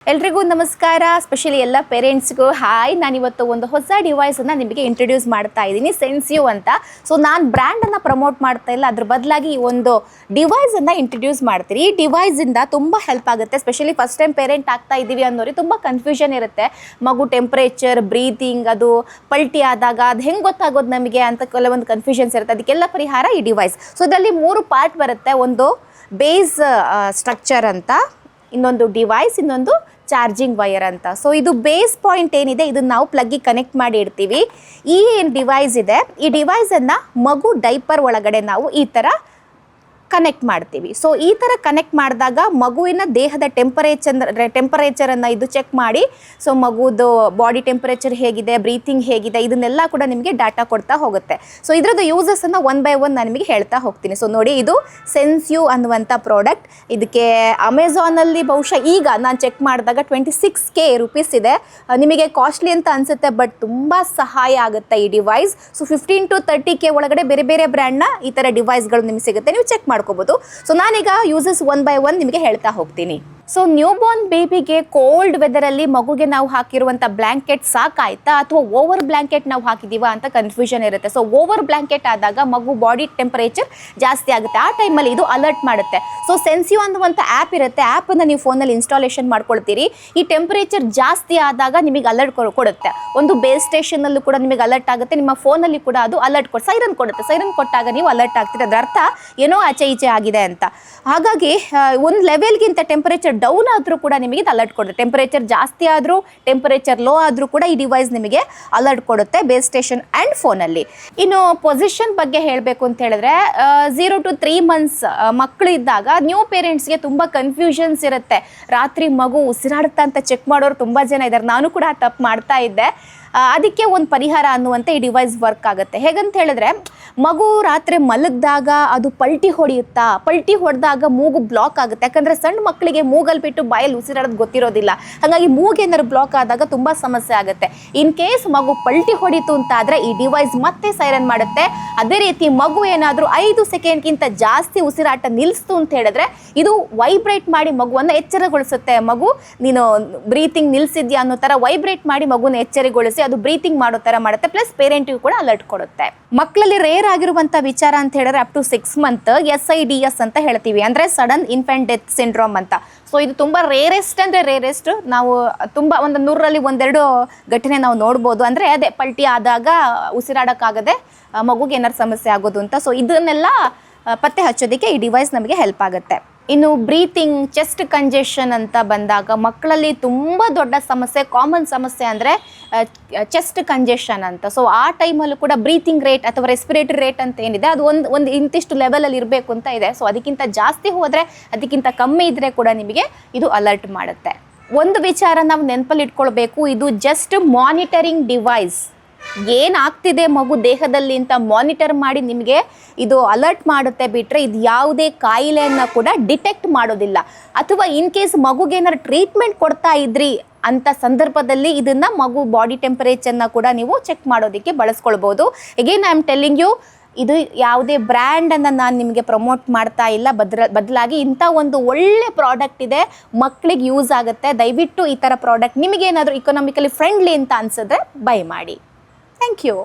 ಎಲ್ರಿಗೂ ನಮಸ್ಕಾರ. ಸ್ಪೆಷಲಿ ಎಲ್ಲ ಪೇರೆಂಟ್ಸ್ಗೂ ಹಾಯ್. ನಾನಿವತ್ತು ಒಂದು ಹೊಸ ಡಿವೈಸನ್ನು ನಿಮಗೆ ಇಂಟ್ರೊಡ್ಯೂಸ್ ಮಾಡ್ತಾ ಇದ್ದೀನಿ, ಸೆನ್ಸ್ಯೂ ಅಂತ. ಸೊ ನಾನು ಬ್ರ್ಯಾಂಡನ್ನು ಪ್ರಮೋಟ್ ಮಾಡ್ತಾ ಇಲ್ಲ, ಅದ್ರ ಬದಲಾಗಿ ಈ ಒಂದು ಡಿವೈಸನ್ನು ಇಂಟ್ರೊಡ್ಯೂಸ್ ಮಾಡ್ತೀನಿ. ಈ ಡಿವೈಸಿಂದ ತುಂಬ ಹೆಲ್ಪ್ ಆಗುತ್ತೆ. ಸ್ಪೆಷಲಿ ಫಸ್ಟ್ ಟೈಮ್ ಪೇರೆಂಟ್ ಆಗ್ತಾ ಇದ್ದೀವಿ ಅನ್ನೋರಿಗೆ ತುಂಬ ಕನ್ಫ್ಯೂಷನ್ ಇರುತ್ತೆ. ಮಗು ಟೆಂಪ್ರೇಚರ್, ಬ್ರೀತಿಂಗ್, ಅದು ಪಲ್ಟಿ ಆದಾಗ ಅದು ಹೆಂಗೆ ಗೊತ್ತಾಗೋದು ನಮಗೆ ಅಂತ ಕೆಲವೊಂದು ಕನ್ಫ್ಯೂಷನ್ಸ್ ಇರುತ್ತೆ. ಅದಕ್ಕೆಲ್ಲ ಪರಿಹಾರ ಈ ಡಿವೈಸ್. ಸೊ ಇದರಲ್ಲಿ 3 ಪಾರ್ಟ್ ಬರುತ್ತೆ. ಒಂದು ಬೇಸ್ ಸ್ಟ್ರಕ್ಚರ್ ಅಂತ, ಇನ್ನೊಂದು ಡಿವೈಸ್, ಇನ್ನೊಂದು ಚಾರ್ಜಿಂಗ್ ವೈರ್ ಅಂತ. ಸೊ ಇದು ಬೇಸ್ ಪಾಯಿಂಟ್ ಏನಿದೆ ಇದನ್ನು ನಾವು ಪ್ಲಗ್ಗಿಗೆ ಕನೆಕ್ಟ್ ಮಾಡಿ ಇಡ್ತೀವಿ. ಈ ಏನು ಡಿವೈಸ್ ಇದೆ, ಈ ಡಿವೈಸನ್ನು ಮಗು ಡೈಪರ್ ಒಳಗಡೆ ನಾವು ಈ ಥರ ಕನೆಕ್ಟ್ ಮಾಡ್ತೀವಿ. ಸೊ ಈ ಥರ ಕನೆಕ್ಟ್ ಮಾಡಿದಾಗ ಮಗುವಿನ ದೇಹದ ಟೆಂಪರೇಚರನ್ನು ಇದು ಚೆಕ್ ಮಾಡಿ, ಸೊ ಮಗುದು ಬಾಡಿ ಟೆಂಪರೇಚರ್ ಹೇಗಿದೆ, ಬ್ರೀತಿಂಗ್ ಹೇಗಿದೆ, ಇದನ್ನೆಲ್ಲ ಕೂಡ ನಿಮಗೆ ಡಾಟಾ ಕೊಡ್ತಾ ಹೋಗುತ್ತೆ. ಸೊ ಇದರದ್ದು ಯೂಸಸನ್ನು 1 by 1 ನಾನು ನಿಮಗೆ ಹೇಳ್ತಾ ಹೋಗ್ತೀನಿ. ಸೊ ನೋಡಿ, ಇದು ಸೆನ್ಸ್ಯೂ ಅನ್ನುವಂಥ ಪ್ರಾಡಕ್ಟ್. ಇದಕ್ಕೆ ಅಮೆಝಾನಲ್ಲಿ ಬಹುಶಃ ಈಗ ನಾನು ಚೆಕ್ ಮಾಡಿದಾಗ 26K ರೂಪೀಸ್ ಇದೆ. ನಿಮಗೆ ಕಾಸ್ಟ್ಲಿ ಅಂತ ಅನಿಸುತ್ತೆ, ಬಟ್ ತುಂಬ ಸಹಾಯ ಆಗುತ್ತೆ ಈ ಡಿವೈಸ್. ಸೊ 15 to 30K ಒಳಗಡೆ ಬೇರೆ ಬೇರೆ ಬ್ರ್ಯಾಂಡ್ನ ಈ ಥರ ಡಿವೈಸ್ಗಳು ನಿಮಗೆ ಸಿಗುತ್ತೆ, ನೀವು ಚೆಕ್ ಮಾಡ್ಕೋಬಹುದು. ಸೊ ನಾನೀಗ ಯೂಸಸ್ 1 by 1 ನಿಮಗೆ ಹೇಳ್ತಾ ಹೋಗ್ತೀನಿ. ಸೊ ನ್ಯೂ ಬಾರ್ನ್ ಬೇಬಿಗೆ ಕೋಲ್ಡ್ ವೆದರಲ್ಲಿ ಮಗುಗೆ ನಾವು ಹಾಕಿರುವಂಥ ಬ್ಲ್ಯಾಂಕೆಟ್ ಸಾಕಾಯ್ತಾ ಅಥವಾ ಓವರ್ ಬ್ಲ್ಯಾಂಕೆಟ್ ನಾವು ಹಾಕಿದೀವಾ ಅಂತ ಕನ್ಫ್ಯೂಷನ್ ಇರುತ್ತೆ. ಸೊ ಓವರ್ ಬ್ಲ್ಯಾಂಕೆಟ್ ಆದಾಗ ಮಗು ಬಾಡಿ ಟೆಂಪರೇಚರ್ ಜಾಸ್ತಿ ಆಗುತ್ತೆ. ಆ ಟೈಮಲ್ಲಿ ಇದು ಅಲರ್ಟ್ ಮಾಡುತ್ತೆ. ಸೊ ಸೆನ್ಸ್ಯೂ ಅನ್ನುವಂಥ ಆ್ಯಪ್ ಇರುತ್ತೆ. ಆ್ಯಪನ್ನು ನೀವು ಫೋನಲ್ಲಿ ಇನ್ಸ್ಟಾಲೇಷನ್ ಮಾಡ್ಕೊಳ್ತೀರಿ. ಈ ಟೆಂಪರೇಚರ್ ಜಾಸ್ತಿ ಆದಾಗ ನಿಮಗೆ ಅಲರ್ಟ್ ಕೊಡುತ್ತೆ. ಒಂದು ಬೇಸ್ ಸ್ಟೇಷನಲ್ಲೂ ಕೂಡ ನಿಮಗೆ ಅಲರ್ಟ್ ಆಗುತ್ತೆ, ನಿಮ್ಮ ಫೋನಲ್ಲಿ ಕೂಡ ಅದು ಅಲರ್ಟ್ ಸೈರನ್ ಕೊಡುತ್ತೆ. ಸೈರನ್ ಕೊಟ್ಟಾಗ ನೀವು ಅಲರ್ಟ್ ಆಗ್ತೀರಿ, ಅದರ ಅರ್ಥ ಏನೋ ಆಚೆ ಈಚೆ ಆಗಿದೆ ಅಂತ. ಹಾಗಾಗಿ ಒಂದು ಲೆವೆಲ್ಗಿಂತ ಟೆಂಪರೇಚರ್ ಡೌನ್ ಆದರೂ ಕೂಡ ನಿಮಗೆ ಇದು ಅಲರ್ಟ್ ಕೊಡುತ್ತೆ. ಟೆಂಪರೇಚರ್ ಜಾಸ್ತಿ ಆದರೂ, ಟೆಂಪರೇಚರ್ ಲೋ ಆದರೂ ಕೂಡ ಈ ಡಿವೈಸ್ ನಿಮಗೆ ಅಲರ್ಟ್ ಕೊಡುತ್ತೆ ಬೇಸ್ ಸ್ಟೇಷನ್ ಆ್ಯಂಡ್ ಫೋನಲ್ಲಿ. ಇನ್ನು ಪೊಸಿಷನ್ ಬಗ್ಗೆ ಹೇಳಬೇಕು ಅಂತ ಹೇಳಿದ್ರೆ, 0 to 3 months ಮಕ್ಕಳು ಇದ್ದಾಗ ನ್ಯೂ ಪೇರೆಂಟ್ಸ್ಗೆ ತುಂಬ ಕನ್ಫ್ಯೂಷನ್ಸ್ ಇರುತ್ತೆ. ರಾತ್ರಿ ಮಗು ಉಸಿರಾಡುತ್ತಾ ಅಂತ ಚೆಕ್ ಮಾಡೋರು ತುಂಬ ಜನ ಇದ್ದಾರೆ. ನಾನು ಕೂಡ ತಪ್ಪು ಮಾಡ್ತಾ ಇದ್ದೆ. ಅದಕ್ಕೆ ಒಂದು ಪರಿಹಾರ ಅನ್ನುವಂತೆ ಈ ಡಿವೈಸ್ ವರ್ಕ್ ಆಗುತ್ತೆ. ಹೇಗಂತ ಹೇಳಿದ್ರೆ, ಮಗು ರಾತ್ರಿ ಮಲಗಿದಾಗ ಅದು ಪಲ್ಟಿ ಹೊಡೆಯುತ್ತಾ, ಪಲ್ಟಿ ಹೊಡೆದಾಗ ಮೂಗು ಬ್ಲಾಕ್ ಆಗುತ್ತೆ. ಯಾಕಂದರೆ ಸಣ್ಣ ಮಕ್ಕಳಿಗೆ ಮೂಗಲ್ಲಿ ಬಿಟ್ಟು ಬಾಯಲ್ಲಿ ಉಸಿರಾಡೋದು ಗೊತ್ತಿರೋದಿಲ್ಲ. ಹಾಗಾಗಿ ಮೂಗೇನಾದ್ರು ಬ್ಲಾಕ್ ಆದಾಗ ತುಂಬ ಸಮಸ್ಯೆ ಆಗುತ್ತೆ. ಇನ್ ಕೇಸ್ ಮಗು ಪಲ್ಟಿ ಹೊಡೀತು ಅಂತಾದರೆ ಈ ಡಿವೈಸ್ ಮತ್ತೆ ಸೈರನ್ ಮಾಡುತ್ತೆ. ಅದೇ ರೀತಿ ಮಗು ಏನಾದರೂ 5 ಸೆಕೆಂಡ್ಗಿಂತ ಜಾಸ್ತಿ ಉಸಿರಾಟ ನಿಲ್ಲಿಸ್ತು ಅಂತ ಹೇಳಿದ್ರೆ ಇದು ವೈಬ್ರೇಟ್ ಮಾಡಿ ಮಗುವನ್ನು ಎಚ್ಚರಗೊಳಿಸುತ್ತೆ. ಮಗು ನೀನು ಬ್ರೀತಿಂಗ್ ನಿಲ್ಲಿಸಿದ್ಯಾ ಅನ್ನೋ ಥರ ವೈಬ್ರೇಟ್ ಮಾಡಿ ಮಗುನ ಎಚ್ಚರಗೊಳಿಸಿ ಅದು ಬ್ರೀತಿಂಗ್ ಮಾಡೋ ಥರ ಮಾಡುತ್ತೆ. ಪ್ಲಸ್ ಪೇರೆಂಟಿಗೂ ಕೂಡ ಅಲರ್ಟ್ ಕೊಡುತ್ತೆ. ಮಕ್ಕಳಲ್ಲಿ ರೇರ್ ಆಗಿರುವಂಥ ವಿಚಾರ ಅಂತ ಹೇಳಿದ್ರೆ ಅಪ್ ಟು 6 months SIDS ಅಂತ ಹೇಳ್ತೀವಿ, ಅಂದರೆ ಸಡನ್ ಇನ್ಫೆಂಟ್ ಡೆತ್ ಸಿಂಡ್ರೋಮ್ ಅಂತ. ಸೊ ಇದು ತುಂಬ ರೇರೆಸ್ಟ್ ಅಂದರೆ ರೇರೆಸ್ಟ್. ನಾವು ತುಂಬ ಒಂದು 100ರಲ್ಲಿ 1-2 ಘಟನೆ ನಾವು ನೋಡ್ಬೋದು. ಅಂದರೆ ಅದೇ ಪಲ್ಟಿ ಆದಾಗ ಉಸಿರಾಡೋಕ್ಕಾಗದೆ ಮಗುಗೆ ಏನಾರು ಸಮಸ್ಯೆ ಆಗೋದು ಅಂತ. ಸೊ ಇದನ್ನೆಲ್ಲ ಪತ್ತೆ ಹಚ್ಚೋದಕ್ಕೆ ಈ ಡಿವೈಸ್ ನಮಗೆ ಹೆಲ್ಪ್ ಆಗುತ್ತೆ. ಇನ್ನು ಬ್ರೀತಿಂಗ್, ಚೆಸ್ಟ್ ಕಂಜೆಷನ್ ಅಂತ ಬಂದಾಗ ಮಕ್ಕಳಲ್ಲಿ ತುಂಬ ದೊಡ್ಡ ಸಮಸ್ಯೆ, ಕಾಮನ್ ಸಮಸ್ಯೆ ಅಂದರೆ ಚೆಸ್ಟ್ ಕಂಜೆಷನ್ ಅಂತ. ಸೊ ಆ ಟೈಮಲ್ಲೂ ಕೂಡ ಬ್ರೀತಿಂಗ್ ರೇಟ್ ಅಥವಾ ರೆಸ್ಪಿರೇಟರಿ ರೇಟ್ ಅಂತ ಏನಿದೆ ಅದು ಒಂದು ಇಂತಿಷ್ಟು ಲೆವೆಲಲ್ಲಿ ಇರಬೇಕು ಅಂತ ಇದೆ. ಸೊ ಅದಕ್ಕಿಂತ ಜಾಸ್ತಿ ಹೋದರೆ, ಅದಕ್ಕಿಂತ ಕಮ್ಮಿ ಇದ್ದರೆ ಕೂಡ ನಿಮಗೆ ಇದು ಅಲರ್ಟ್ ಮಾಡುತ್ತೆ. ಒಂದು ವಿಚಾರ ನಾವು ನೆನಪಲ್ಲಿ ಇಟ್ಕೊಳ್ಬೇಕು, ಇದು ಜಸ್ಟ್ ಮಾನಿಟರಿಂಗ್ ಡಿವೈಸ್. ಏನಾಗ್ತಿದೆ ಮಗು ದೇಹದಲ್ಲಿ ಅಂತ ಮಾನಿಟರ್ ಮಾಡಿ ನಿಮಗೆ ಇದು ಅಲರ್ಟ್ ಮಾಡುತ್ತೆ ಬಿಟ್ಟರೆ ಇದು ಯಾವುದೇ ಕಾಯಿಲೆಯನ್ನು ಕೂಡ ಡಿಟೆಕ್ಟ್ ಮಾಡೋದಿಲ್ಲ. ಅಥವಾ ಇನ್ ಕೇಸ್ ಮಗುಗೇನಾದ್ರು ಟ್ರೀಟ್ಮೆಂಟ್ ಕೊಡ್ತಾ ಇದ್ರಿ ಅಂತ ಸಂದರ್ಭದಲ್ಲಿ ಇದನ್ನು ಮಗು ಬಾಡಿ ಟೆಂಪರೇಚರ್ನ ಕೂಡ ನೀವು ಚೆಕ್ ಮಾಡೋದಕ್ಕೆ ಬಳಸ್ಕೊಳ್ಬೋದು. Again I am telling you, ಇದು ಯಾವುದೇ ಬ್ರ್ಯಾಂಡನ್ನು ನಾನು ನಿಮಗೆ ಪ್ರಮೋಟ್ ಮಾಡ್ತಾ ಇಲ್ಲ, ಬದಲಾಗಿ ಇಂಥ ಒಂದು ಒಳ್ಳೆ ಪ್ರಾಡಕ್ಟ್ ಇದೆ, ಮಕ್ಕಳಿಗೆ ಯೂಸ್ ಆಗುತ್ತೆ. ದಯವಿಟ್ಟು ಈ ಥರ ಪ್ರಾಡಕ್ಟ್ ನಿಮಗೇನಾದರೂ ಇಕೊನಾಮಿಕಲಿ ಫ್ರೆಂಡ್ಲಿ ಅಂತ ಅನಿಸಿದ್ರೆ ಬೈ ಮಾಡಿ. Thank you.